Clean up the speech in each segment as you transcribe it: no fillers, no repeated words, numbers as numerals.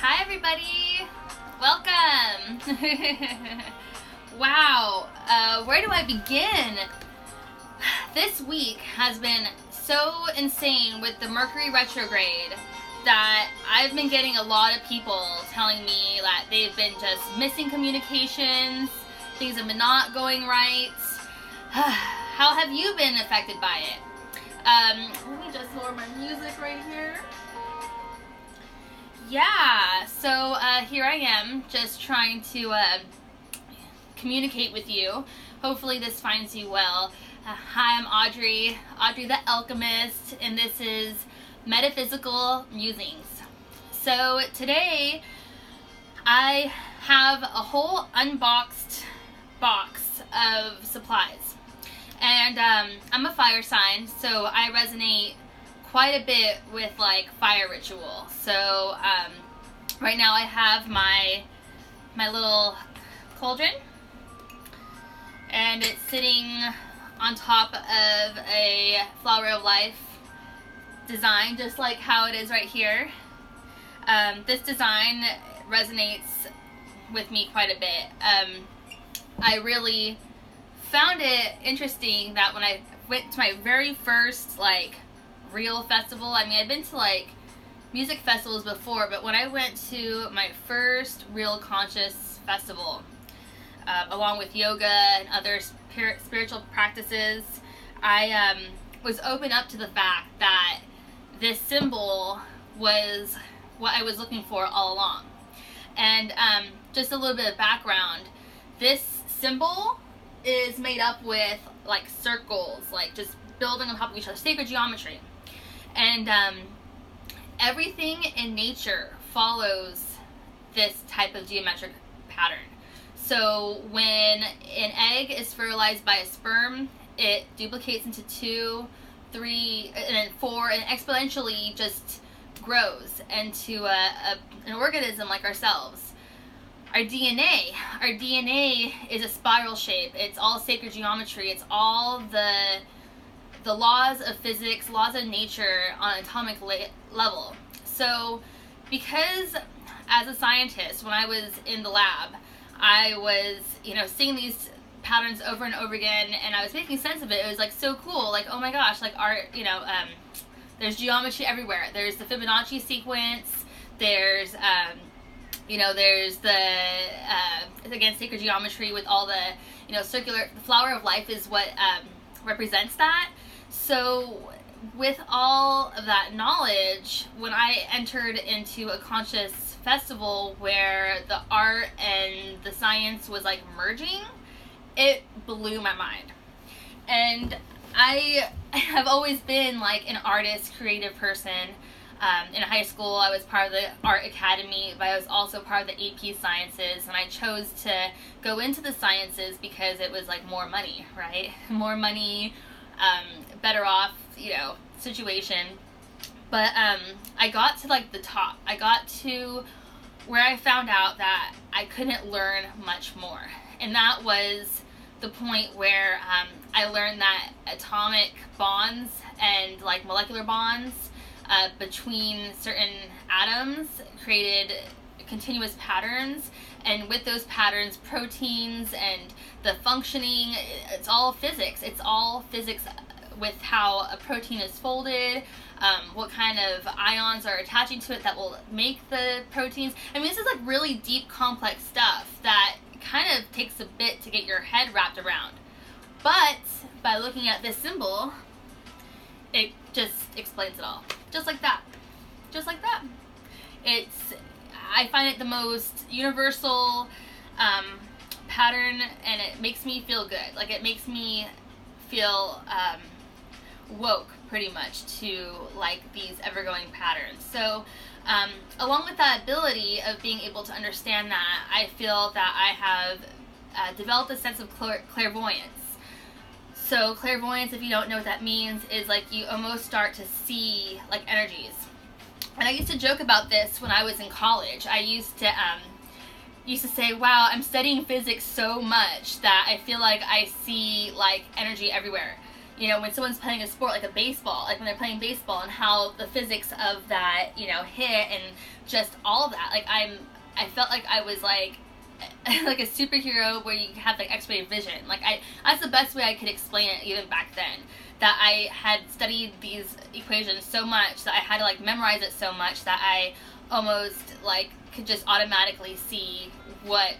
Hi everybody! Welcome! Wow, where do I begin? This week has been so insane with the Mercury Retrograde that I've been getting a lot of people telling me that they've been just missing communications, things have been not going right. How have you been affected by it? Let me just lower my music right here. Yeah, so here I am, just trying to communicate with you. Hopefully this finds you well. Hi, I'm Audri the Alchemist, and this is Metaphysical Musings. So today I have a whole unboxed box of supplies. And I'm a fire sign, so I resonate quite a bit with like fire ritual. So right now I have my little cauldron, and it's sitting on top of a flower of life design, just like how it is right here. This design resonates with me quite a bit. I really found it interesting that when I went to my very first like real festival, I mean I've been to like music festivals before, but when I went to my first real conscious festival, along with yoga and other spiritual practices, I was open up to the fact that this symbol was what I was looking for all along. And just a little bit of background, this symbol is made up with like circles, like just building on top of each other, sacred geometry. And everything in nature follows this type of geometric pattern. So when an egg is fertilized by a sperm, it duplicates into 2, 3, and then 4, and exponentially just grows into an organism like ourselves. Our DNA is a spiral shape. It's all sacred geometry. It's all the laws of physics, laws of nature on an atomic level. So because as a scientist, when I was in the lab, I was, seeing these patterns over and over again, and I was making sense of it. It was like so cool. Like, oh my gosh, like art, there's geometry everywhere. There's the Fibonacci sequence. There's, there's the, again, sacred geometry with all the, circular, the flower of life is what represents that. So with all of that knowledge, when I entered into a conscious festival where the art and the science was like merging, it blew my mind. And I have always been like an artist, creative person. In high school, I was part of the art academy, but I was also part of the AP sciences, and I chose to go into the sciences because it was like more money, right? More money, better off, situation. But I got to like the top. I got to where I found out that I couldn't learn much more. And that was the point where I learned that atomic bonds and like molecular bonds between certain atoms created continuous patterns, and with those patterns, proteins and the functioning, it's all physics. It's all physics with how a protein is folded, what kind of ions are attaching to it that will make the proteins. I mean, this is like really deep, complex stuff that kind of takes a bit to get your head wrapped around. But by looking at this symbol, it just explains it all. Just like that. Just like that. I find it the most universal pattern, and it makes me feel good. Like, it makes me feel woke, pretty much, to like these ever-going patterns. So along with that ability of being able to understand that, I feel that I have developed a sense of clairvoyance. So clairvoyance, if you don't know what that means, is like you almost start to see like energies. And I used to joke about this when I was in college. I used to say, wow, I'm studying physics so much that I feel like I see like energy everywhere. you know, when someone's playing a sport like a baseball, like when they're playing baseball, and how the physics of that, you know, hit, and just all of that. Like I felt like I was like like a superhero where you have like X-ray vision. Like that's the best way I could explain it even back then. That I had studied these equations so much that I had to like memorize it so much that I almost like could just automatically see what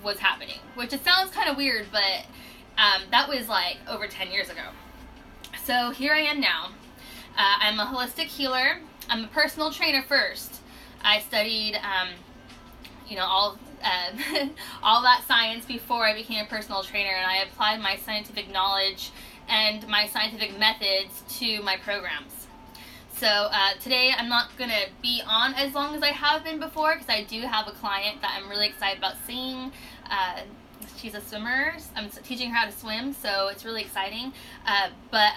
was happening. Which it sounds kind of weird, but that was like over 10 years ago. So here I am now. I'm a holistic healer. I'm a personal trainer first. I studied, you know, all that science before I became a personal trainer, and I applied my scientific knowledge and my scientific methods to my programs. So today I'm not going to be on as long as I have been before, because I do have a client that I'm really excited about seeing. She's a swimmer. I'm teaching her how to swim, so it's really exciting. But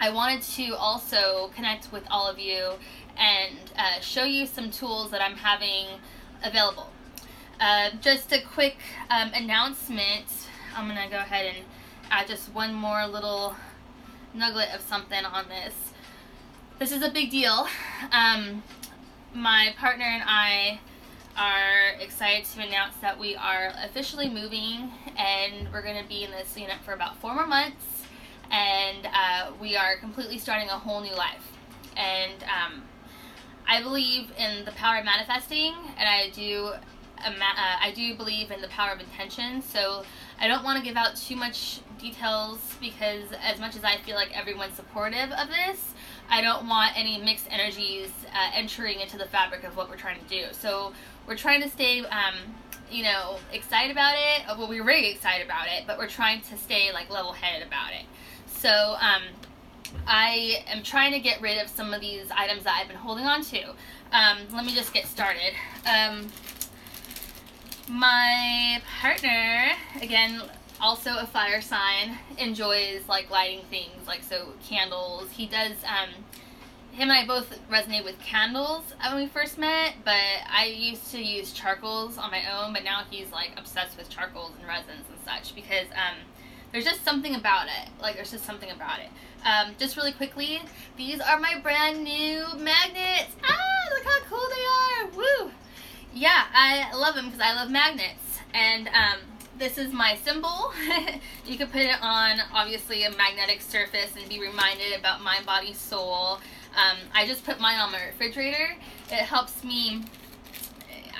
I wanted to also connect with all of you and show you some tools that I'm having available. Just a quick announcement. I'm going to go ahead and add just one more little nugget of something on this. This is a big deal. My partner and I are excited to announce that we are officially moving, and we're going to be in this unit for about 4 more months, and we are completely starting a whole new life. And I believe in the power of manifesting, and I do believe in the power of intention. So I don't want to give out too much details, because as much as I feel like everyone's supportive of this, I don't want any mixed energies entering into the fabric of what we're trying to do. So we're trying to stay, you know, excited about it. Well, we're very excited about it, but we're trying to stay like level-headed about it. So I am trying to get rid of some of these items that I've been holding on to. Let me just get started. My partner, again, also a fire sign, enjoys like lighting things, like so candles. He does, him and I both resonate with candles when we first met, but I used to use charcoals on my own, but now he's like obsessed with charcoals and resins and such, because there's just something about it. Like, there's just something about it. Just really quickly, these are my brand new magnets. Ah, look how cool they are. Woo! Yeah, I love them because I love magnets. And this is my symbol. You could put it on, obviously, a magnetic surface and be reminded about mind, body, soul. I just put mine on my refrigerator. It helps me,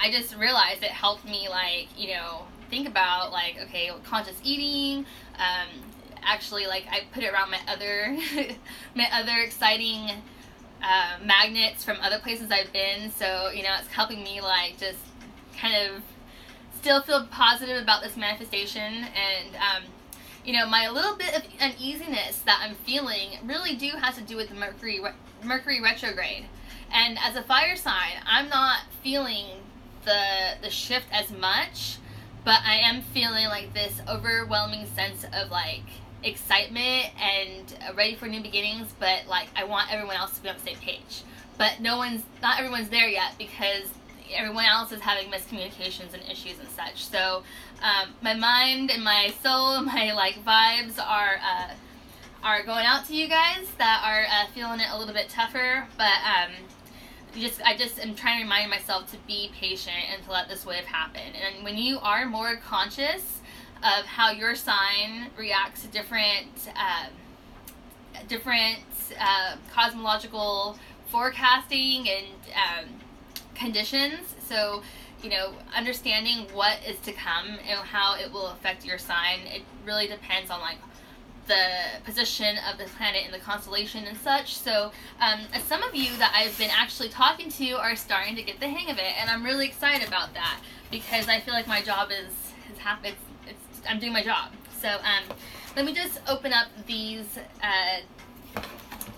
I just realized it helped me, like, you know, think about, like, okay, conscious eating. Actually, like, I put it around my other, my other exciting magnets from other places I've been. So, you know, it's helping me, like, just kind of still feel positive about this manifestation. And, you know, my little bit of uneasiness that I'm feeling really has to do with the Mercury Retrograde. And as a fire sign, I'm not feeling the shift as much, but I am feeling like this overwhelming sense of, like, excitement and ready for new beginnings, but like I want everyone else to be on the same page. But not everyone's there yet, because everyone else is having miscommunications and issues and such. So my mind and my soul and my like vibes are going out to you guys that are feeling it a little bit tougher. But I just am trying to remind myself to be patient and to let this wave happen. And when you are more conscious of how your sign reacts to different cosmological forecasting and conditions. So, you know, understanding what is to come and how it will affect your sign. It really depends on like the position of the planet in the constellation and such. So some of you that I've been actually talking to are starting to get the hang of it, and I'm really excited about that, because I feel like my job is happening. I'm doing my job. So let me just open up these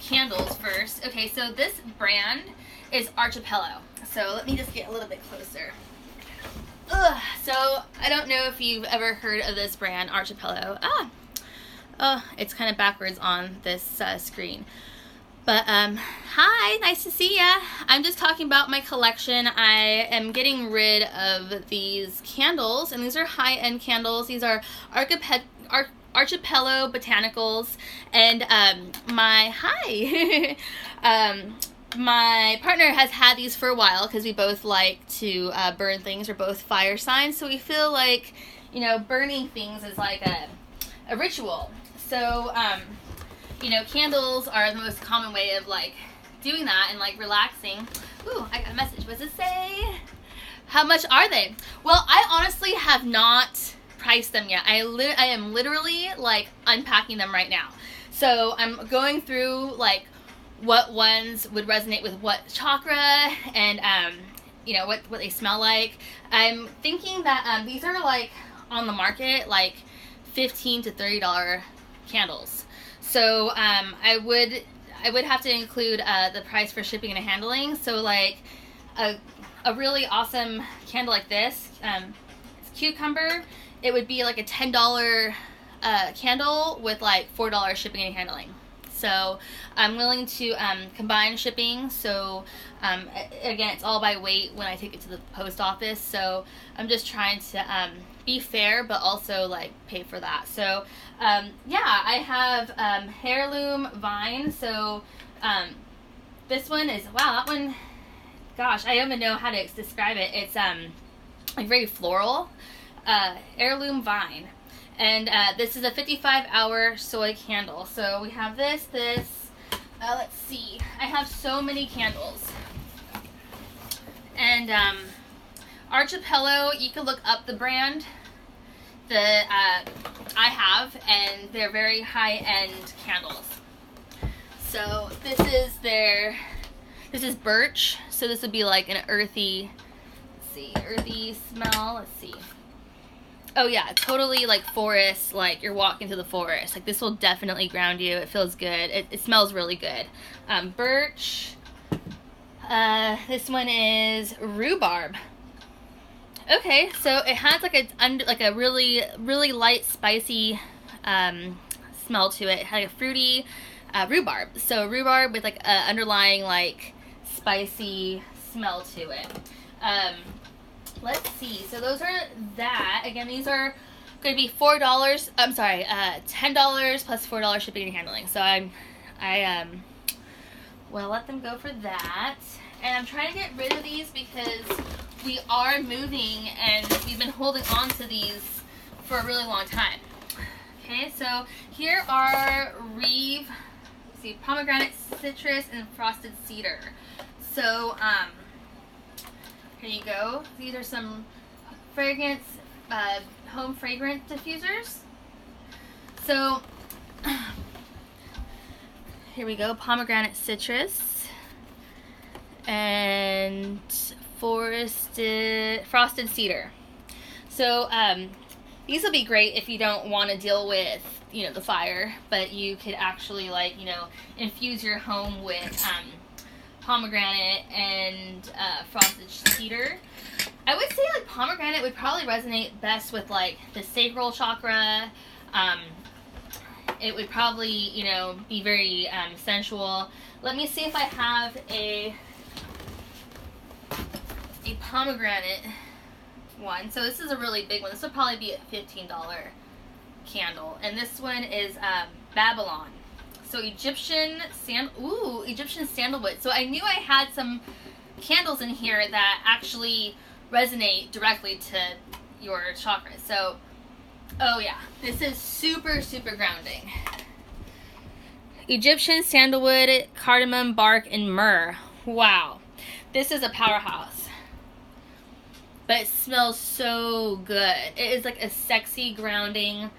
candles first. Okay, so this brand is Archipelago. So let me just get a little bit closer. So I don't know if you've ever heard of this brand, Archipelago. It's kind of backwards on this screen. But hi, nice to see ya. I'm just talking about my collection. I am getting rid of these candles, and these are high-end candles. These are Archipelago Botanicals, and my partner has had these for a while because we both like to burn things. We're both fire signs, so we feel like, you know, burning things is like a ritual. So, you know, candles are the most common way of like doing that and like relaxing. Ooh, I got a message. What does it say? How much are they? Well, I honestly have not priced them yet. I am literally like unpacking them right now. So I'm going through like what ones would resonate with what chakra, and you know, what they smell like. I'm thinking that these are like on the market like $15 to $30 candles. So I would have to include the price for shipping and handling. So like a really awesome candle like this, it's cucumber. It would be like a $10 candle with like $4 shipping and handling. So I'm willing to combine shipping. So again, it's all by weight when I take it to the post office. So I'm just trying to be fair, but also like pay for that. So yeah, I have heirloom vine. So this one is, wow, that one, gosh, I don't even know how to describe it. It's like very floral, heirloom vine. And this is a 55-hour soy candle. So we have this, let's see. I have so many candles. And Archipelago, you can look up the brand that I have, and they're very high-end candles. So this is birch. So this would be like an earthy, earthy smell. Let's see. Oh yeah, totally like forest, like you're walking through the forest. Like this will definitely ground you. It feels good. It smells really good. Birch. This one is rhubarb. Okay, so it has like a really light, spicy smell to it. It had like a fruity rhubarb. So rhubarb with like a underlying like spicy smell to it. Let's see. So those are that. Again, these are going to be $4. I'm sorry, $10 plus $4 shipping and handling. So I will let them go for that. And I'm trying to get rid of these because we are moving and we've been holding on to these for a really long time. Okay, so here are Reeve, let's see, pomegranate, citrus, and frosted cedar. So here you go. These are some fragrance, home fragrance diffusers. So here we go, pomegranate, citrus, and frosted cedar. So these will be great if you don't want to deal with, you know, the fire, but you could actually, like, you know, infuse your home with pomegranate and frosted cedar. I would say like pomegranate would probably resonate best with like the sacral chakra. It would probably, you know, be very sensual. Let me see if I have a pomegranate one. So this is a really big one. This would probably be a $15 candle. And this one is Babylon. So Egyptian sandalwood. So I knew I had some candles in here that actually resonate directly to your chakras. So, oh yeah, this is super, super grounding. Egyptian sandalwood, cardamom bark, and myrrh. Wow, this is a powerhouse. But it smells so good. It is like a sexy grounding.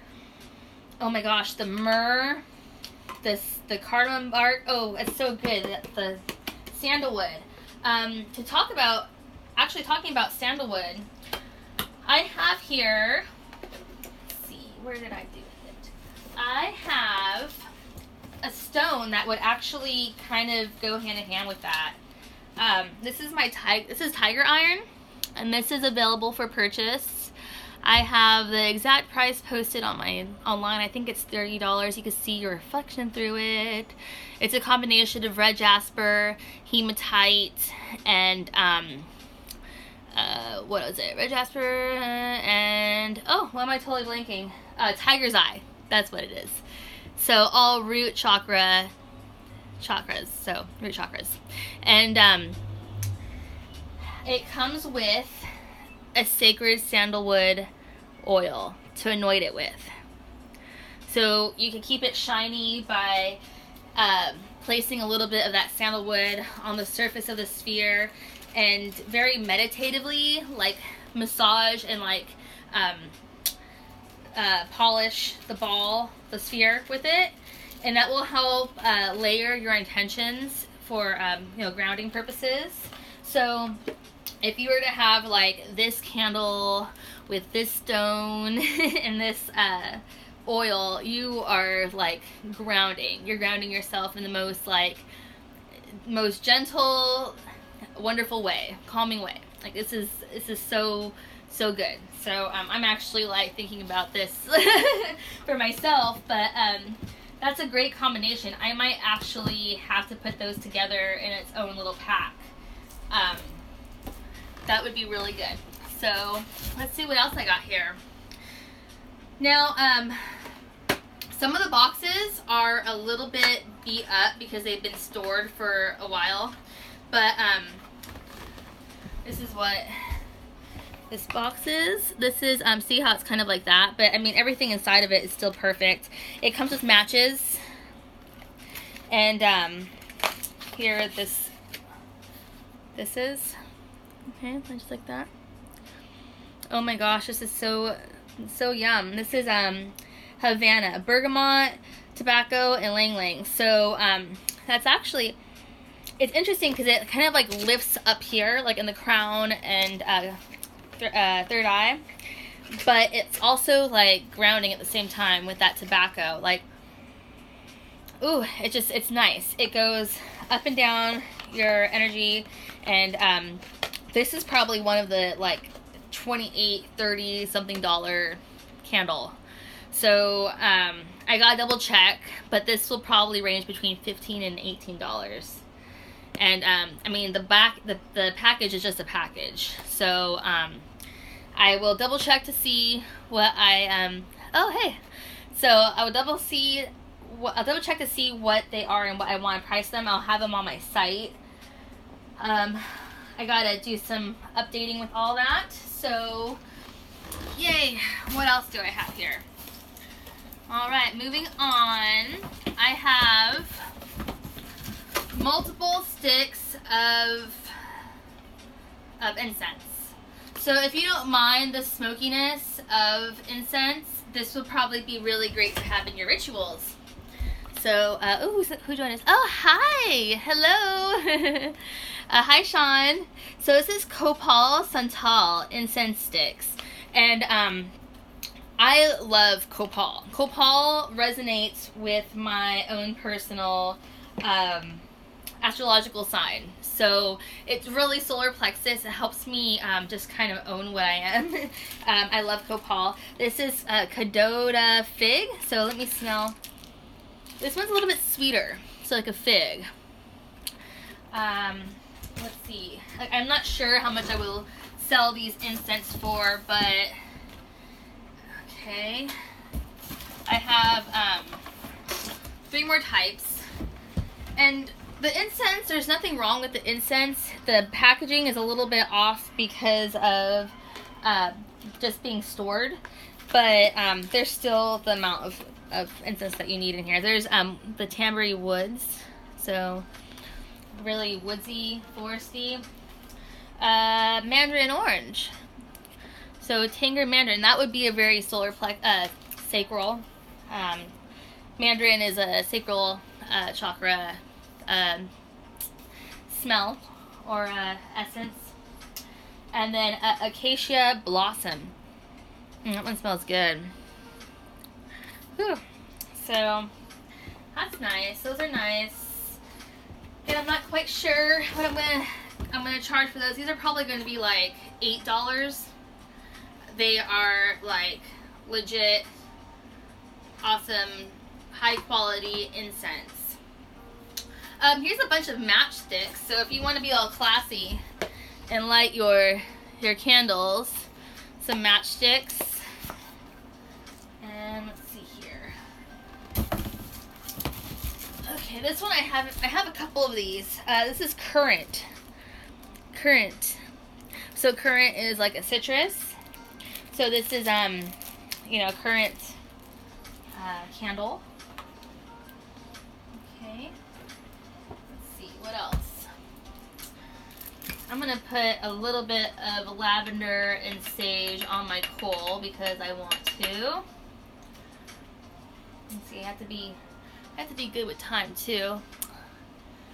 Oh my gosh, the myrrh, the cardamom bark. Oh, it's so good. The sandalwood. Talking about sandalwood, I have here, let's see, where did I do it? I have a stone that would actually kind of go hand in hand with that. This is tiger iron, and this is available for purchase. I have the exact price posted on online. I think it's $30. You can see your reflection through it. It's a combination of red jasper, hematite, and what was it? Red jasper and, oh, why am I totally blanking? Tiger's eye. That's what it is. So all root chakras, so root chakras. And it comes with a sacred sandalwood oil to anoint it with. So you can keep it shiny by placing a little bit of that sandalwood on the surface of the sphere, and very meditatively, like massage and like polish the sphere with it, and that will help layer your intentions for grounding purposes. So if you were to have like this candle with this stone and this oil, you are like grounding. You're grounding yourself in the most gentle, wonderful way, calming way. Like this is so good. So I'm actually like thinking about this for myself, but that's a great combination. I might actually have to put those together in its own little pack. That would be really good. So let's see what else I got here. Now, some of the boxes are a little bit beat up because they've been stored for a while, but this is what this box is. This is, see how it's kind of like that, but I mean everything inside of it is still perfect. It comes with matches, and here this is, okay, just like that. Oh my gosh, this is so yum. This is Havana, bergamot, tobacco, and lang lang. So that's actually, it's interesting because it kind of like lifts up here, like in the crown and third eye, but it's also like grounding at the same time with that tobacco. Like, ooh, it's nice. It goes up and down your energy, and this is probably one of the like $28, $30 something candle. So I gotta double check, but this will probably range between $15 and $18. And I mean the package is just a package. So I will double check to see what I oh hey. So I will double check to see what they are and what I want to price them. I'll have them on my site. I gotta do some updating with all that. So yay. What else do I have here? All right, moving on. I have multiple sticks of incense. So if you don't mind the smokiness of incense, this would probably be really great to have in your rituals. So, who joined us? Oh, hi! Hello! Hi, Sean. So this is Copal Santal incense sticks. And I love Copal. Copal resonates with my own personal astrological sign. So it's really solar plexus. It helps me just kind of own what I am. I love Copal. This is Cadota fig. So let me smell. This one's a little bit sweeter. So like a fig. Let's see. I'm not sure how much I will sell these incense for, but okay. I have 3 more types. And the incense, there's nothing wrong with the incense. The packaging is a little bit off because of just being stored. But there's still the amount of incense that you need in here. There's the Tambury Woods. So really woodsy, foresty. Mandarin Orange. So Tanger Mandarin, that would be a very solar sacral. Mandarin is a sacral chakra smell or essence. And then Acacia Blossom. That one smells good. Whew. So that's nice. Those are nice. And I'm not quite sure what I'm gonna charge for those. These are probably going to be like $8. They are like legit awesome high quality incense. Here's a bunch of matchsticks. So if you want to be all classy and light your candles, some matchsticks. And let's see here. Okay, this one I have a couple of these. This is currant. So currant is like a citrus. So this is you know, currant candle. Okay. Let's see what else. I'm gonna put a little bit of lavender and sage on my coal because I want to. Let's see, I have to be good with time too.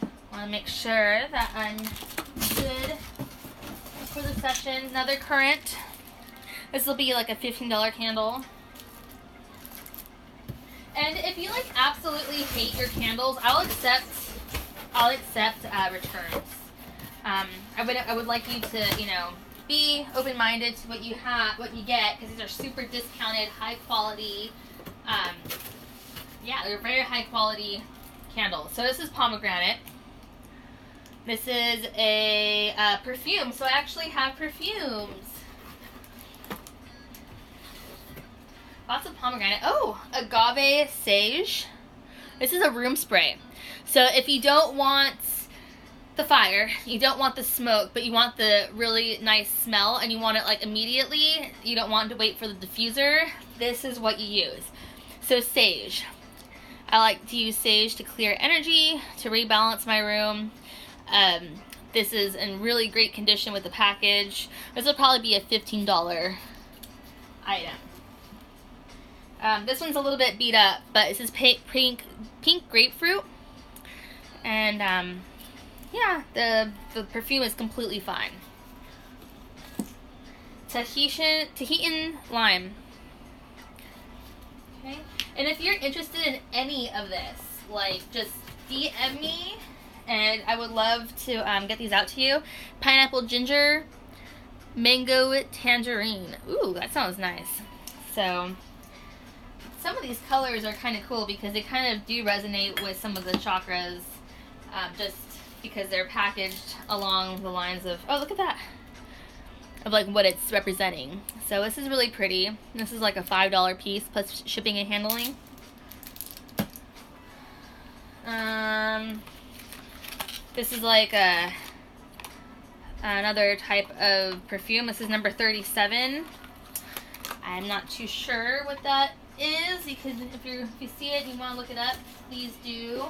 I want to make sure that I'm good for the session. Another currant. This will be like a $15 candle. And if you like absolutely hate your candles, I'll accept returns. I would like you to, you know, be open-minded to what you get, because these are super discounted, high quality. Yeah, they're very high quality candles. So this is pomegranate. This is a perfume. So I actually have perfumes. Lots of pomegranate. Oh, agave sage. This is a room spray. So if you don't want the fire, you don't want the smoke, but you want the really nice smell and you want it like immediately, you don't want to wait for the diffuser, this is what you use. So sage. I like to use sage to clear energy, to rebalance my room. This is in really great condition with the package. This will probably be a $15 item. This one's a little bit beat up, but this is pink grapefruit. And yeah, the perfume is completely fine. Tahitian lime. Okay. And if you're interested in any of this, like, just DM me, and I would love to get these out to you. Pineapple ginger, mango tangerine. Ooh, that sounds nice. So some of these colors are kind of cool because they kind of do resonate with some of the chakras, just because they're packaged along the lines of, oh, look at that, of like what it's representing. So this is really pretty. This is like a $5 piece plus shipping and handling. This is like another type of perfume. This is number 37. I'm not too sure what that is. You could, if you see it and you want to look it up, please do.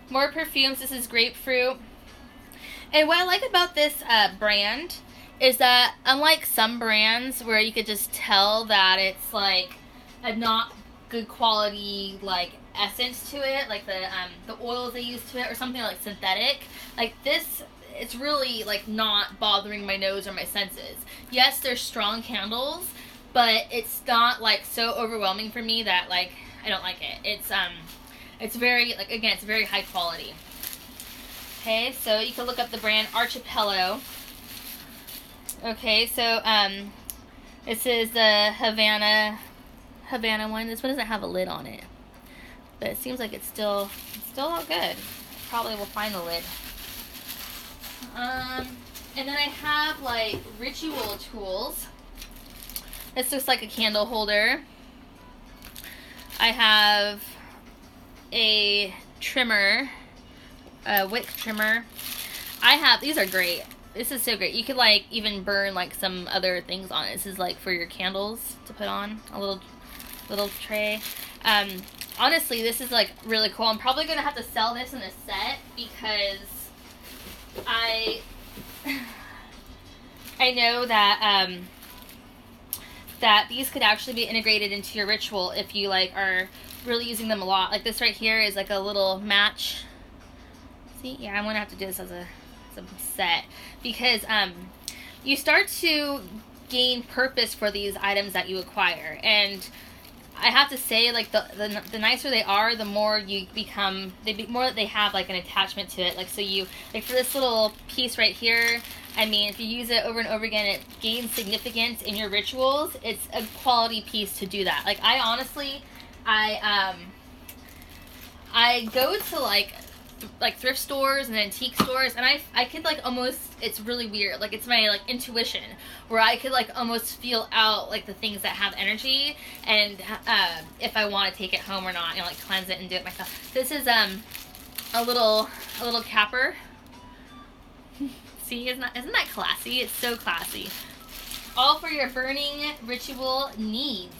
More perfumes. This is grapefruit. And what I like about this brand is that, unlike some brands where you could just tell that it's like a not good quality like essence to it, like the oils they use to it or something like synthetic, like this, it's really like not bothering my nose or my senses. Yes, they're strong candles, but it's not like so overwhelming for me that like I don't like it. It's very, like, again, it's very high quality. Okay, so you can look up the brand Archipelago. Okay, so this is the Havana one. This one doesn't have a lid on it, but it seems like it's still all good. Probably will find a lid. And then I have like ritual tools. This looks like a candle holder. I have a trimmer, a wick trimmer. These are great. This is so great. You could like even burn like some other things on it. This is like for your candles to put on a little tray. Honestly, this is like really cool. I'm probably gonna have to sell this in a set because I know that that these could actually be integrated into your ritual if you like are really using them a lot. Like this right here is like a little match. See, yeah, I'm gonna have to do this as a set because you start to gain purpose for these items that you acquire. And I have to say, like the nicer they are, the more you become, more that they have like an attachment to it. Like, so you, like for this little piece right here, I mean, if you use it over and over again, it gains significance in your rituals. It's a quality piece to do that. Like, I honestly, I go to like like thrift stores and antique stores, and I could like almost, it's really weird, like it's my like intuition where I could like almost feel out like the things that have energy, and if I want to take it home or not, and like cleanse it and do it myself. This is a little capper. See, isn't that classy? It's so classy. All for your burning ritual needs.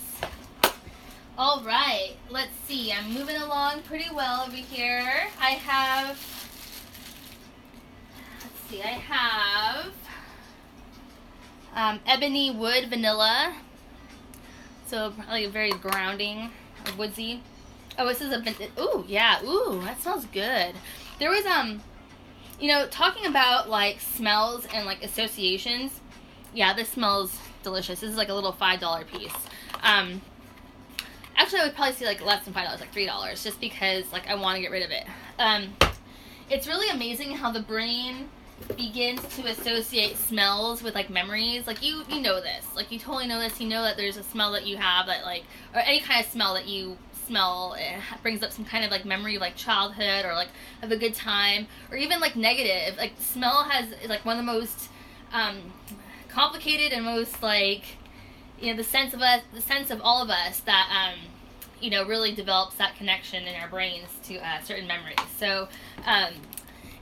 All right, let's see. I'm moving along pretty well over here. I have ebony wood vanilla. So probably very grounding, woodsy. Oh, this is ooh, yeah, ooh, that smells good. There was, you know, talking about like smells and like associations. Yeah, this smells delicious. This is like a little $5 piece. Actually, I would probably say like less than $5, like $3, just because like I want to get rid of it. It's really amazing how the brain begins to associate smells with like memories. Like you know this, like you totally know this. You know that there's a smell that you have that like, or any kind of smell that you smell, it brings up some kind of like memory of like childhood or like of a good time, or even like negative. Like smell has like one of the most complicated and most like, you know, the sense of all of us that you know, really develops that connection in our brains to certain memories. So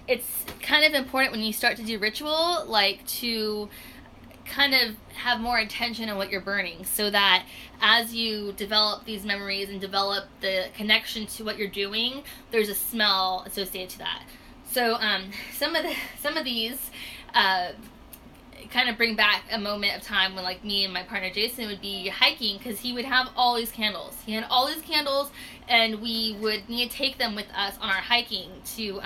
it's kind of important when you start to do ritual, like to kind of have more attention on what you're burning, so that as you develop these memories and develop the connection to what you're doing, there's a smell associated to that. So some of these kind of bring back a moment of time when like me and my partner Jason would be hiking, because he would have all these candles. He had all these candles, and we would need to take them with us on our hiking to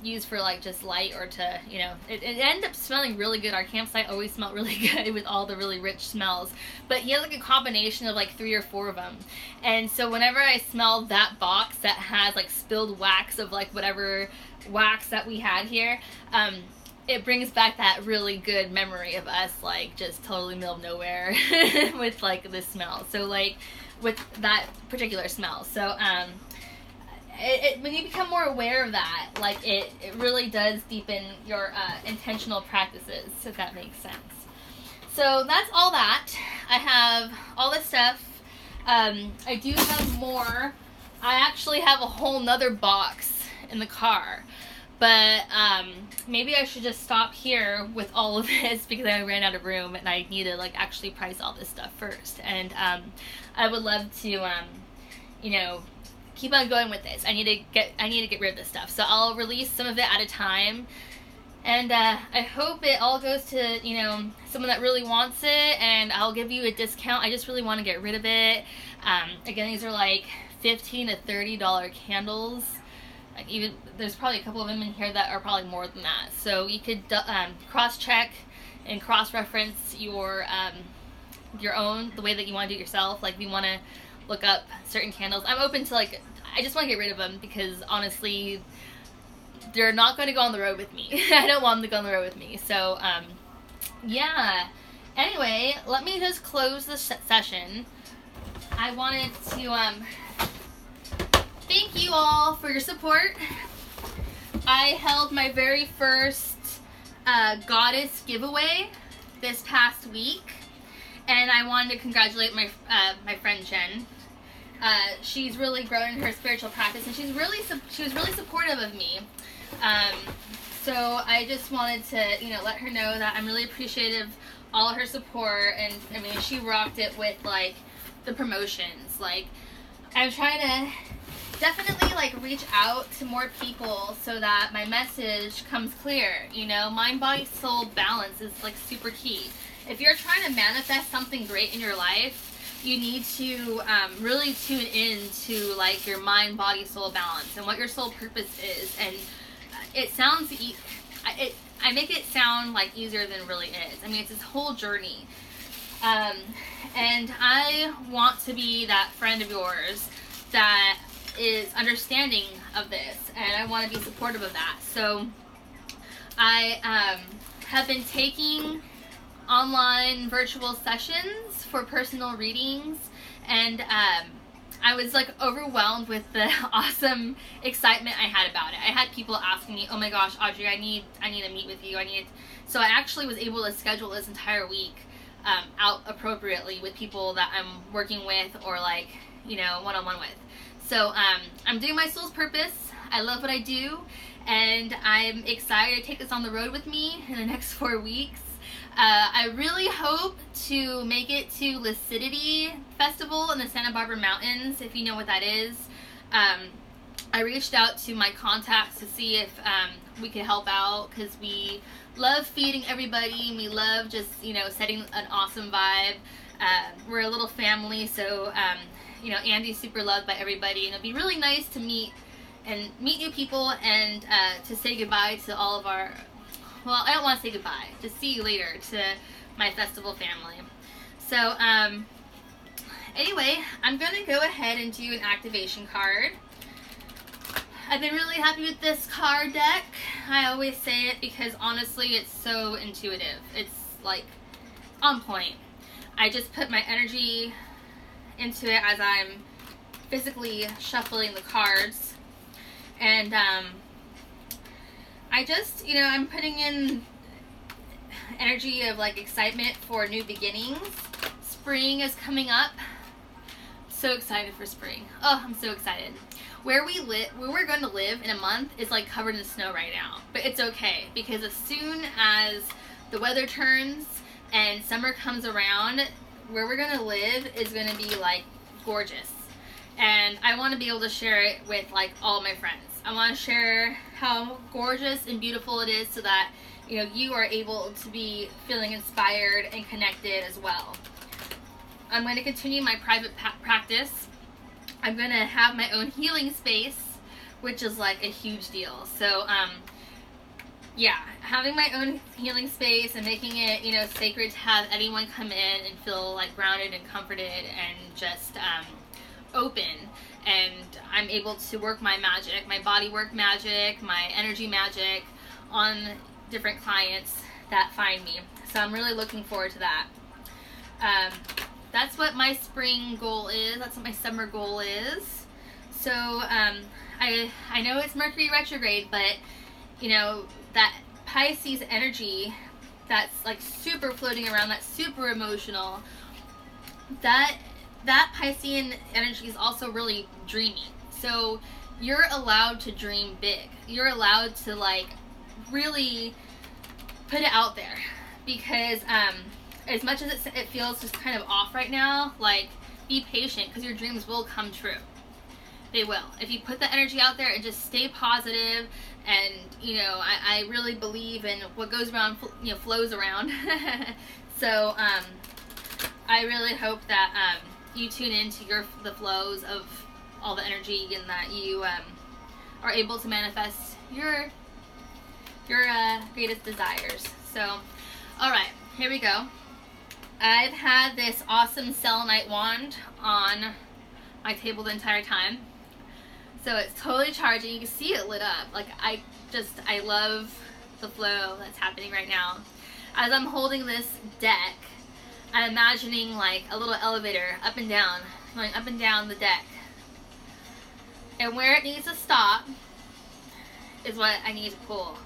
use for like just light, or to, you know, it ended up smelling really good. Our campsite always smelled really good with all the really rich smells, but he had like a combination of like 3 or 4 of them. And so whenever I smell that box that has like spilled wax of like whatever wax that we had here, it brings back that really good memory of us like just totally middle of nowhere with like this smell. So like with that particular smell. So when you become more aware of that, like it really does deepen your intentional practices, if that makes sense. So that's all that. I have all this stuff. I do have more. I actually have a whole nother box in the car. But maybe I should just stop here with all of this, because I ran out of room and I need to like actually price all this stuff first. And I would love to, you know, keep on going with this. I need to get rid of this stuff. So I'll release some of it at a time. And I hope it all goes to, you know, someone that really wants it, and I'll give you a discount. I just really want to get rid of it. Again, these are like $15 to $30 candles. Like even there's probably a couple of them in here that are probably more than that. So you could cross-check and cross-reference your own, the way that you want to do it yourself. Like if you want to look up certain candles, I'm open to like, I just want to get rid of them, because honestly they're not going to go on the road with me. I don't want them to go on the road with me. So yeah, anyway, let me just close the session. I wanted to thank you all for your support. I held my very first goddess giveaway this past week, and I wanted to congratulate my friend Jen. She's really grown in her spiritual practice, and she was really supportive of me. So I just wanted to, you know, let her know that I'm really appreciative of all her support. And I mean, she rocked it with like the promotions. Like I'm trying to definitely like reach out to more people so that my message comes clear. You know, mind, body, soul balance is like super key. If you're trying to manifest something great in your life, you need to really tune in to like your mind, body, soul balance and what your soul purpose is. And it sounds, I make it sound like easier than it really is. I mean, it's this whole journey. And I want to be that friend of yours that is understanding of this, and I want to be supportive of that. So I have been taking online virtual sessions for personal readings, and I was like overwhelmed with the awesome excitement I had about it. I had people asking me, oh my gosh, Audrey, I need to meet with you. So I actually was able to schedule this entire week out appropriately with people that I'm working with or like, you know, one-on-one with. So I'm doing my soul's purpose. I love what I do, and I'm excited to take this on the road with me in the next 4 weeks. I really hope to make it to Lucidity Festival in the Santa Barbara Mountains, if you know what that is. I reached out to my contacts to see if we could help out, because we love feeding everybody, and we love just, you know, setting an awesome vibe. We're a little family, so, you know, Andy's super loved by everybody, and it'll be really nice to meet new people and to say goodbye to all of our... Well, I don't want to say goodbye. Just see you later to my festival family. So, anyway, I'm going to go ahead and do an activation card. I've been really happy with this card deck. I always say it because honestly, it's so intuitive. It's like on point. I just put my energy into it as I'm physically shuffling the cards. And, I just, you know, I'm putting in energy of like excitement for new beginnings. Spring is coming up. So excited for spring. Oh, I'm so excited. Where we're going to live in a month is like covered in snow right now. But it's okay, because as soon as the weather turns and summer comes around, where we're going to live is going to be like gorgeous. And I want to be able to share it with like all my friends. I want to share how gorgeous and beautiful it is so that, you know, you are able to be feeling inspired and connected as well. I'm going to continue my private practice. I'm going to have my own healing space, which is like a huge deal. So, yeah, having my own healing space and making it, you know, sacred to have anyone come in and feel like grounded and comforted and just open. And I'm able to work my magic, my body work magic, my energy magic on different clients that find me. So I'm really looking forward to that. That's what my spring goal is. That's what my summer goal is. So I know it's Mercury Retrograde, but you know, that Pisces energy that's like super floating around, that's super emotional, that Piscean energy is also really dreamy. So you're allowed to dream big. You're allowed to like really put it out there, because as much as it feels just kind of off right now, like be patient, because your dreams will come true. They will. If you put the energy out there and just stay positive, and you know, I really believe in what goes around, you know, flows around. So I really hope that you tune into the flows of all the energy, and that you are able to manifest your greatest desires. So, all right, here we go. I've had this awesome selenite wand on my table the entire time, so it's totally charging. You can see it lit up. Like I love the flow that's happening right now. As I'm holding this deck, I'm imagining like a little elevator up and down, going up and down the deck. And where it needs to stop is what I need to pull.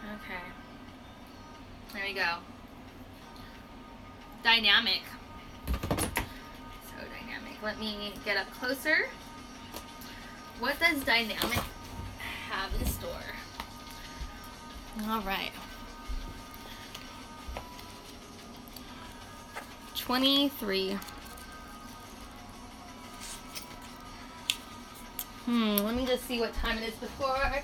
Okay. There we go. Dynamic. So dynamic. Let me get up closer. What does dynamic have in store? All right. 23. Let me just see what time it is before I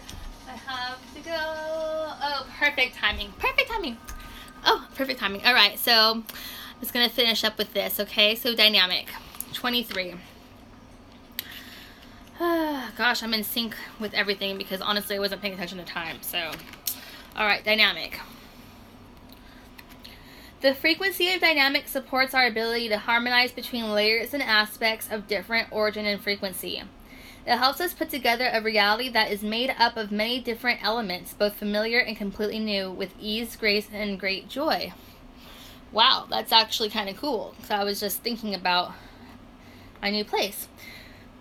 have to go. Oh, perfect timing. Perfect timing. Oh, perfect timing. All right, so I'm just going to finish up with this, okay? So dynamic. 23. Gosh, I'm in sync with everything because honestly I wasn't paying attention to time. So, all right, dynamic. The frequency of dynamic supports our ability to harmonize between layers and aspects of different origin and frequency. It helps us put together a reality that is made up of many different elements, both familiar and completely new, with ease, grace, and great joy. Wow, that's actually kind of cool. So I was just thinking about my new place.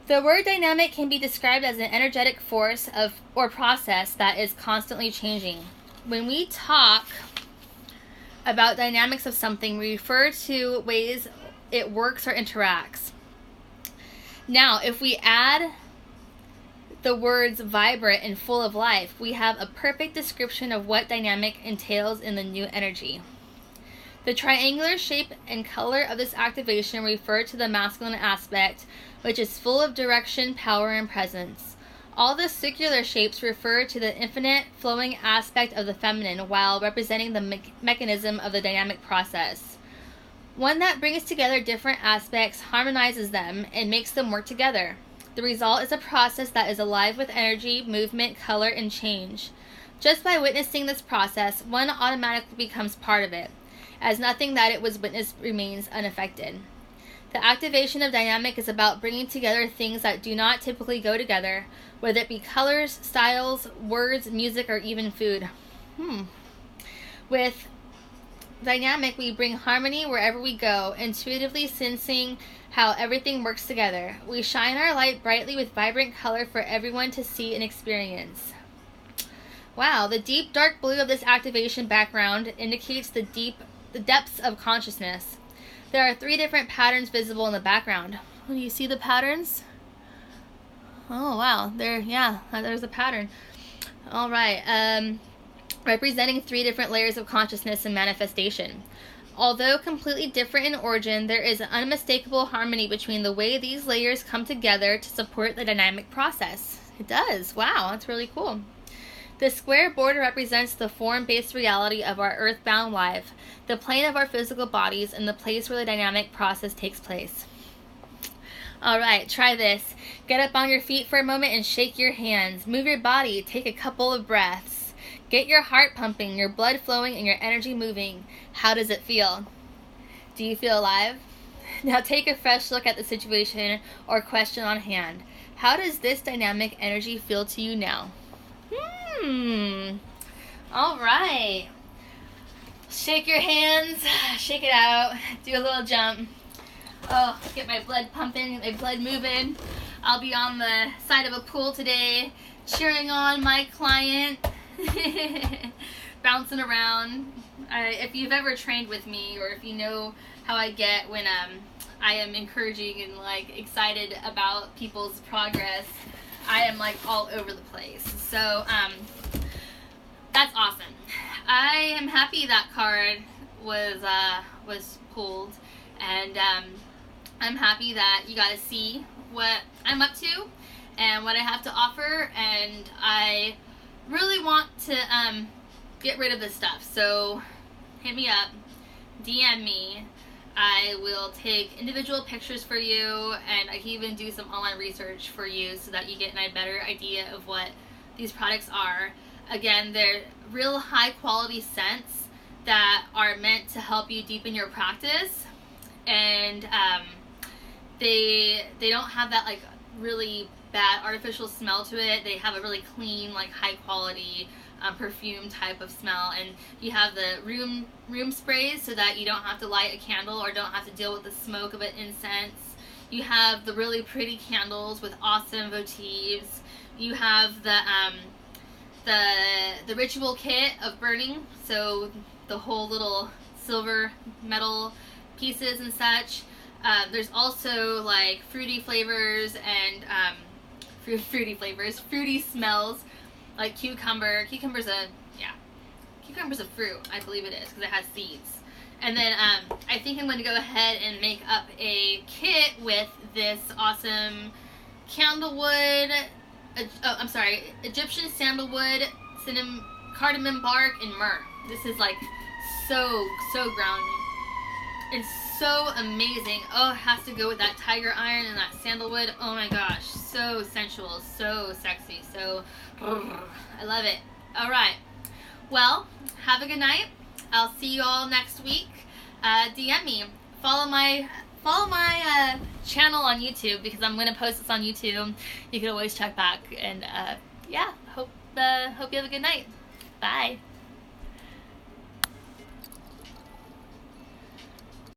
The word dynamic can be described as an energetic force or process that is constantly changing. When we talk about dynamics of something, we refer to ways it works or interacts. Now, if we add the words vibrant and full of life, we have a perfect description of what dynamic entails in the new energy. The triangular shape and color of this activation refer to the masculine aspect, which is full of direction, power, and presence. All the circular shapes refer to the infinite, flowing aspect of the feminine, while representing the mechanism of the dynamic process. One that brings together different aspects, harmonizes them, and makes them work together. The result is a process that is alive with energy, movement, color, and change. Just by witnessing this process, one automatically becomes part of it, as nothing that it was witnessed remains unaffected. The activation of dynamic is about bringing together things that do not typically go together, whether it be colors, styles, words, music, or even food. With dynamic, we bring harmony wherever we go, intuitively sensing how everything works together. We shine our light brightly with vibrant color for everyone to see and experience. Wow, the deep dark blue of this activation background indicates the depths of consciousness. There are 3 different patterns visible in the background. Do you see the patterns? Oh, wow. There's a pattern. All right. Representing 3 different layers of consciousness and manifestation. Although completely different in origin, there is an unmistakable harmony between the way these layers come together to support the dynamic process. It does. Wow, that's really cool. The square border represents the form-based reality of our earthbound life, the plane of our physical bodies, and the place where the dynamic process takes place. All right, try this. Get up on your feet for a moment and shake your hands. Move your body. Take a couple of breaths. Get your heart pumping, your blood flowing, and your energy moving. How does it feel? Do you feel alive? Now take a fresh look at the situation or question on hand. How does this dynamic energy feel to you now? All right. Shake your hands. Shake it out. Do a little jump. Oh, get my blood pumping, my blood moving. I'll be on the side of a pool today, cheering on my client, bouncing around. If you've ever trained with me, or if you know how I get when I am encouraging and excited about people's progress, I am all over the place. So that's awesome. I am happy that card was pulled, and I'm happy that you got to see what I'm up to and what I have to offer, and I really want to get rid of this stuff. So hit me up, DM me. I will take individual pictures for you, and I can even do some online research for you so that you get a better idea of what these products are. Again, they're real high quality scents that are meant to help you deepen your practice, and they don't have that really bad artificial smell to it. They have a really clean, high quality perfume type of smell, and you have the room sprays so that you don't have to light a candle or don't have to deal with the smoke of an incense. You have the really pretty candles with awesome votives. You have the ritual kit of burning, so the whole little silver metal pieces and such. There's also fruity flavors and fruity smells, like cucumber. Cucumber's a fruit, I believe it is, because it has seeds. And then I think I'm going to go ahead and make up a kit with this awesome Egyptian sandalwood, cinnamon, cardamom bark, and myrrh. This is so grounding. It's so amazing. Oh, it has to go with that tiger iron and that sandalwood. Oh my gosh, so sensual, so sexy, so I love it. All right, well, have a good night. I'll see you all next week. DM me. Follow my follow my channel on YouTube, because I'm gonna post this on YouTube. You can always check back, and yeah, hope you have a good night. Bye.